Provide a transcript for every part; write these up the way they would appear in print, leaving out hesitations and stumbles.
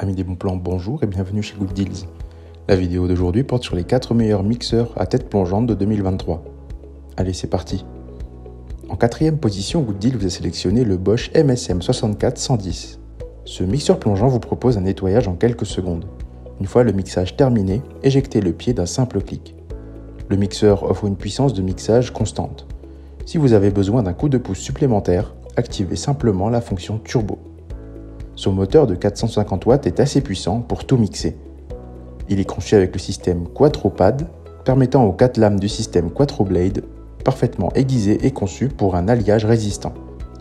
Amis des bons plans, bonjour et bienvenue chez Good Deals. La vidéo d'aujourd'hui porte sur les 4 meilleurs mixeurs à tête plongeante de 2023. Allez, c'est parti. En 4e position, Good Deals vous a sélectionné le Bosch MSM 64-110. Ce mixeur plongeant vous propose un nettoyage en quelques secondes. Une fois le mixage terminé, éjectez le pied d'un simple clic. Le mixeur offre une puissance de mixage constante. Si vous avez besoin d'un coup de pouce supplémentaire, activez simplement la fonction turbo. Son moteur de 450 watts est assez puissant pour tout mixer. Il est conçu avec le système Quattro-Pad, permettant aux 4 lames du système Quattro-Blade, parfaitement aiguisées et conçues pour un alliage résistant.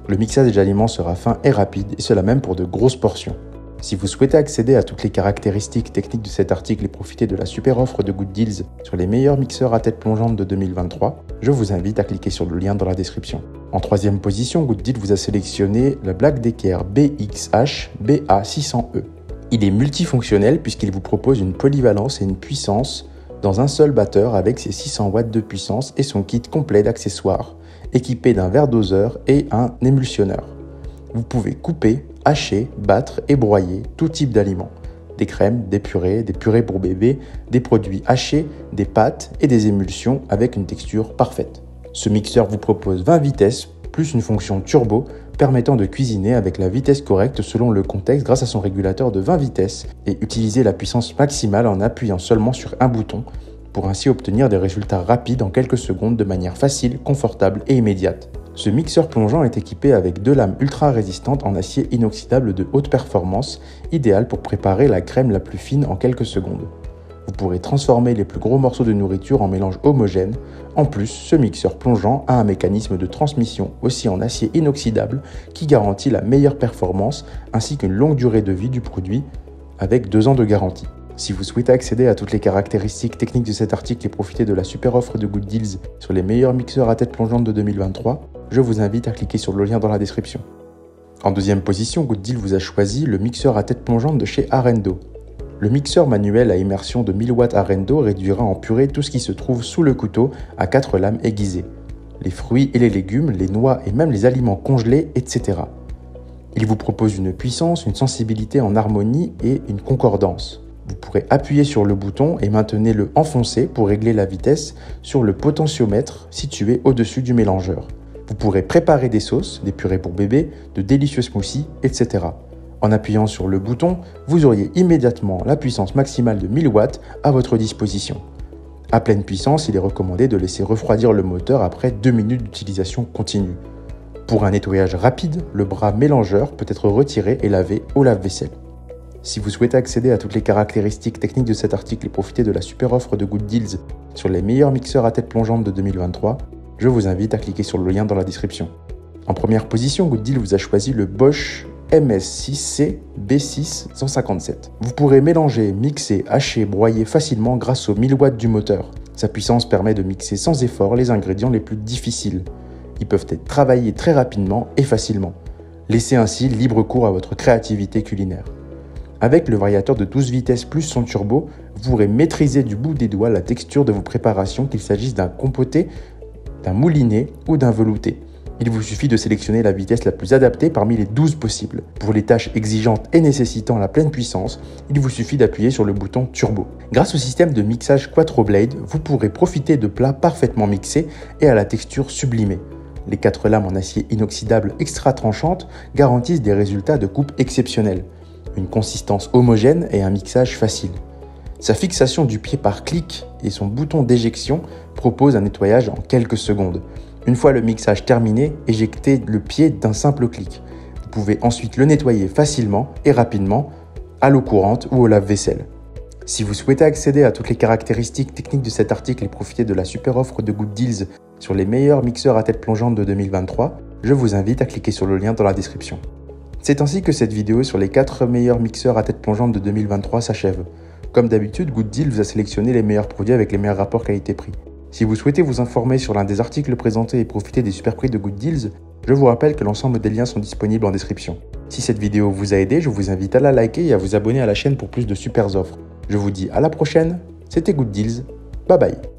Le mixage des aliments sera fin et rapide, et cela même pour de grosses portions. Si vous souhaitez accéder à toutes les caractéristiques techniques de cet article et profiter de la super offre de Good Deals sur les meilleurs mixeurs à tête plongeante de 2023, je vous invite à cliquer sur le lien dans la description. En 3e position, Good Deals vous a sélectionné le Black Decker BXH BA600E. Il est multifonctionnel puisqu'il vous propose une polyvalence et une puissance dans un seul batteur avec ses 600 watts de puissance et son kit complet d'accessoires, équipé d'un verre doseur et un émulsionneur. Vous pouvez couper, hacher, battre et broyer tout type d'aliments. Des crèmes, des purées pour bébé, des produits hachés, des pâtes et des émulsions avec une texture parfaite. Ce mixeur vous propose 20 vitesses plus une fonction turbo permettant de cuisiner avec la vitesse correcte selon le contexte grâce à son régulateur de 20 vitesses et utiliser la puissance maximale en appuyant seulement sur un bouton pour ainsi obtenir des résultats rapides en quelques secondes de manière facile, confortable et immédiate. Ce mixeur plongeant est équipé avec 2 lames ultra résistantes en acier inoxydable de haute performance, idéal pour préparer la crème la plus fine en quelques secondes. Vous pourrez transformer les plus gros morceaux de nourriture en mélange homogène. En plus, ce mixeur plongeant a un mécanisme de transmission aussi en acier inoxydable qui garantit la meilleure performance ainsi qu'une longue durée de vie du produit avec 2 ans de garantie. Si vous souhaitez accéder à toutes les caractéristiques techniques de cet article et profiter de la super offre de Good Deals sur les meilleurs mixeurs à tête plongeante de 2023, je vous invite à cliquer sur le lien dans la description. En 2e position, Good Deals vous a choisi le mixeur à tête plongeante de chez Arendo. Le mixeur manuel à immersion de 1000 watts Arendo réduira en purée tout ce qui se trouve sous le couteau à 4 lames aiguisées. Les fruits et les légumes, les noix et même les aliments congelés, etc. Il vous propose une puissance, une sensibilité en harmonie et une concordance. Vous pourrez appuyer sur le bouton et maintenez-le enfoncé pour régler la vitesse sur le potentiomètre situé au-dessus du mélangeur. Vous pourrez préparer des sauces, des purées pour bébé, de délicieux smoothies, etc. En appuyant sur le bouton, vous auriez immédiatement la puissance maximale de 1000 watts à votre disposition. À pleine puissance, il est recommandé de laisser refroidir le moteur après 2 minutes d'utilisation continue. Pour un nettoyage rapide, le bras mélangeur peut être retiré et lavé au lave-vaisselle. Si vous souhaitez accéder à toutes les caractéristiques techniques de cet article et profiter de la super offre de Good Deals sur les meilleurs mixeurs à tête plongeante de 2023, je vous invite à cliquer sur le lien dans la description. En première position, Good Deals vous a choisi le Bosch MS6C B6 157. Vous pourrez mélanger, mixer, hacher, broyer facilement grâce aux 1000 watts du moteur. Sa puissance permet de mixer sans effort les ingrédients les plus difficiles. Ils peuvent être travaillés très rapidement et facilement. Laissez ainsi libre cours à votre créativité culinaire. Avec le variateur de 12 vitesses plus son turbo, vous pourrez maîtriser du bout des doigts la texture de vos préparations, qu'il s'agisse d'un compoté, d'un mouliné ou d'un velouté. Il vous suffit de sélectionner la vitesse la plus adaptée parmi les 12 possibles. Pour les tâches exigeantes et nécessitant la pleine puissance, il vous suffit d'appuyer sur le bouton turbo. Grâce au système de mixage Quattro-Blade, vous pourrez profiter de plats parfaitement mixés et à la texture sublimée. Les 4 lames en acier inoxydable extra tranchantes garantissent des résultats de coupe exceptionnels. Une consistance homogène et un mixage facile. Sa fixation du pied par clic et son bouton d'éjection proposent un nettoyage en quelques secondes. Une fois le mixage terminé, éjectez le pied d'un simple clic. Vous pouvez ensuite le nettoyer facilement et rapidement à l'eau courante ou au lave-vaisselle. Si vous souhaitez accéder à toutes les caractéristiques techniques de cet article et profiter de la super offre de Good Deals sur les meilleurs mixeurs à tête plongeante de 2023, je vous invite à cliquer sur le lien dans la description. C'est ainsi que cette vidéo sur les 4 meilleurs mixeurs à tête plongeante de 2023 s'achève. Comme d'habitude, Good Deals vous a sélectionné les meilleurs produits avec les meilleurs rapports qualité-prix. Si vous souhaitez vous informer sur l'un des articles présentés et profiter des super prix de Good Deals, je vous rappelle que l'ensemble des liens sont disponibles en description. Si cette vidéo vous a aidé, je vous invite à la liker et à vous abonner à la chaîne pour plus de super offres. Je vous dis à la prochaine, c'était Good Deals, bye bye.